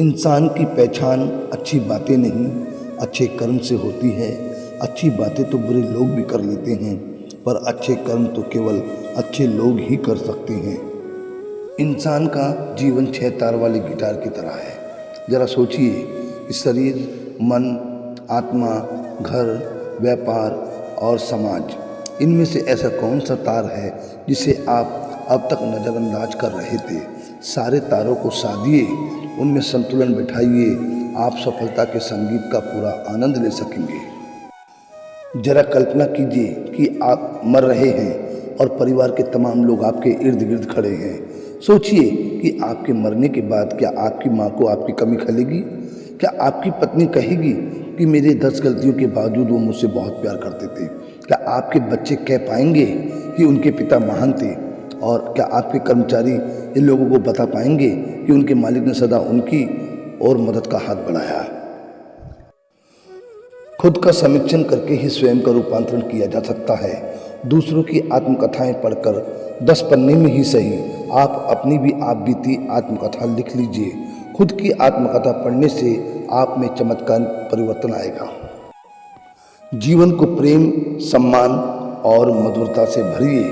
इंसान की पहचान अच्छी बातें नहीं अच्छे कर्म से होती है। अच्छी बातें तो बुरे लोग भी कर लेते हैं, पर अच्छे कर्म तो केवल अच्छे लोग ही कर सकते हैं। इंसान का जीवन 6 तार वाली गिटार की तरह है। ज़रा सोचिए कि शरीर, मन, आत्मा, घर, व्यापार और समाज, इनमें से ऐसा कौन सा तार है जिसे आप अब तक नज़रअंदाज कर रहे थे। सारे तारों को साधिए, उनमें संतुलन बिठाइए, आप सफलता के संगीत का पूरा आनंद ले सकेंगे। जरा कल्पना कीजिए कि आप मर रहे हैं और परिवार के तमाम लोग आपके इर्द गिर्द खड़े हैं। सोचिए कि आपके मरने के बाद क्या आपकी माँ को आपकी कमी खलेगी? क्या आपकी पत्नी कहेगी कि मेरे 10 गलतियों के बावजूद वो मुझसे बहुत प्यार करते थे? क्या आपके बच्चे कह पाएंगे कि उनके पिता महान थे? और क्या आपके कर्मचारी इन लोगों को बता पाएंगे कि उनके मालिक ने सदा उनकी और मदद का हाथ बढ़ाया? खुद का समीक्षण करके ही स्वयं का रूपांतरण किया जा सकता है। दूसरों की आत्मकथाएं पढ़कर 10 पन्ने में ही सही, आप अपनी भी आप बीती आत्मकथा लिख लीजिए। खुद की आत्मकथा पढ़ने से आप में चमत्कार परिवर्तन आएगा। जीवन को प्रेम, सम्मान और मधुरता से भरिए।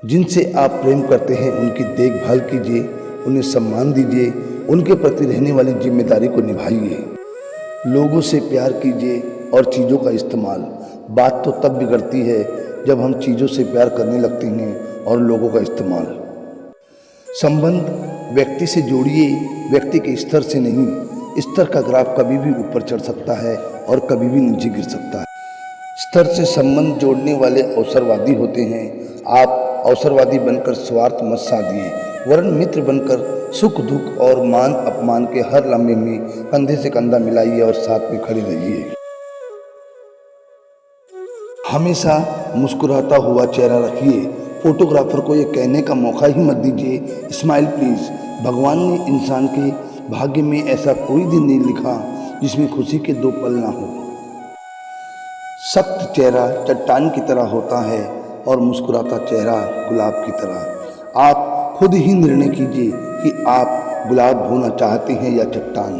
जिनसे आप प्रेम करते हैं उनकी देखभाल कीजिए, उन्हें सम्मान दीजिए, उनके प्रति रहने वाली जिम्मेदारी को निभाइए। लोगों से प्यार कीजिए और चीज़ों का इस्तेमाल। बात तो तब बिगड़ती है जब हम चीज़ों से प्यार करने लगते हैं और लोगों का इस्तेमाल। संबंध व्यक्ति से जोड़िए, व्यक्ति के स्तर से नहीं। स्तर का ग्राफ कभी भी ऊपर चढ़ सकता है और कभी भी नीचे गिर सकता है। स्तर से संबंध जोड़ने वाले अवसरवादी होते हैं। आप अवसरवादी बनकर स्वार्थ मत साधिए, वरन मित्र बनकर सुख दुख और मान अपमान के हर लम्हे में कंधे से कंधा मिलाइए और साथ में खड़े रहिए। हमेशा मुस्कुराता हुआ चेहरा रखिए। फोटोग्राफर को यह कहने का मौका ही मत दीजिए, स्माइल प्लीज। भगवान ने इंसान के भाग्य में ऐसा कोई दिन नहीं लिखा जिसमें खुशी के 2 पल ना हो। सख्त चेहरा चट्टान की तरह होता है और मुस्कुराता चेहरा गुलाब की तरह। आप खुद ही निर्णय कीजिए कि आप गुलाब होना चाहते हैं या चट्टान।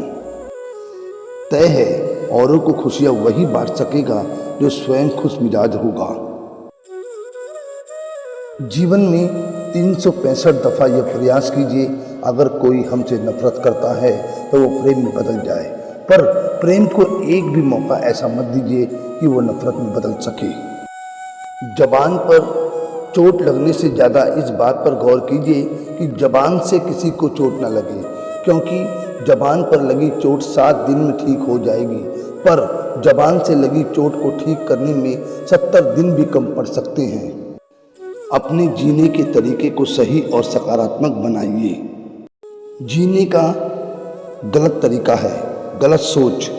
तय है, औरों को खुशियां वही बांट सकेगा जो स्वयं खुश मिजाज होगा। जीवन में 365 दफ़ा यह प्रयास कीजिए, अगर कोई हमसे नफरत करता है तो वो प्रेम में बदल जाए, पर प्रेम को एक भी मौका ऐसा मत दीजिए कि वो नफरत में बदल सके। जबान पर चोट लगने से ज़्यादा इस बात पर गौर कीजिए कि जबान से किसी को चोट न लगे, क्योंकि जबान पर लगी चोट 7 दिन में ठीक हो जाएगी, पर जबान से लगी चोट को ठीक करने में 70 दिन भी कम पड़ सकते हैं। अपने जीने के तरीके को सही और सकारात्मक बनाइए। जीने का गलत तरीका है गलत सोच,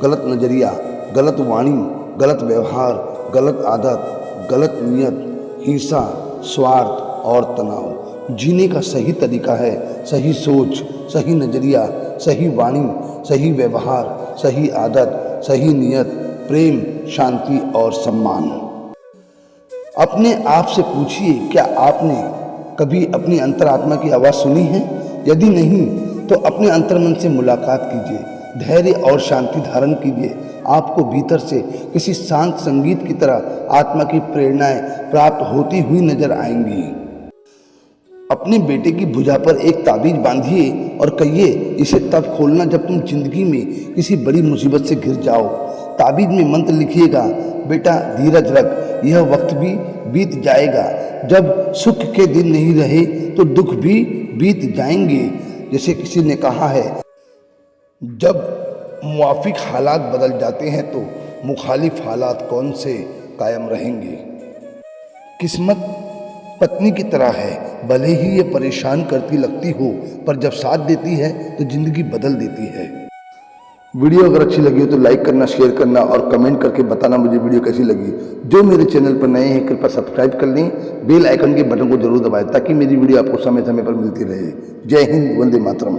गलत नज़रिया, गलत वाणी, गलत व्यवहार, गलत आदत, गलत नियत, हिंसा, स्वार्थ और तनाव। जीने का सही तरीका है सही सोच, सही नज़रिया, सही वाणी, सही व्यवहार, सही आदत, सही नियत, प्रेम, शांति और सम्मान। अपने आप से पूछिए, क्या आपने कभी अपनी अंतरात्मा की आवाज़ सुनी है? यदि नहीं तो अपने अंतर्मन से मुलाकात कीजिए, धैर्य और शांति धारण कीजिए। आपको भीतर से किसी शांत संगीत की तरह आत्मा की प्रेरणाएं प्राप्त होती हुई नजर आएंगी। अपने बेटे की भुजा पर एक ताबीज बांधिए और कहिए, इसे तब खोलना जब तुम जिंदगी में किसी बड़ी मुसीबत से घिर जाओ। ताबीज में मंत्र लिखिएगा, बेटा धीरज रख, यह वक्त भी बीत जाएगा। जब सुख के दिन नहीं रहे तो दुख भी बीत जाएंगे। जैसे किसी ने कहा है, जब मुवाफिक हालात बदल जाते हैं तो मुखालिफ हालात कौन से कायम रहेंगे। किस्मत पत्नी की तरह है, भले ही ये परेशान करती लगती हो, पर जब साथ देती है तो जिंदगी बदल देती है। वीडियो अगर अच्छी लगी हो तो लाइक करना, शेयर करना और कमेंट करके बताना मुझे वीडियो कैसी लगी। जो मेरे चैनल पर नए हैं कृपया सब्सक्राइब कर लें, बेल आइकन के बटन को जरूर दबाएं ताकि मेरी वीडियो आपको समय समय पर मिलती रहे। जय हिंद, वंदे मातरम।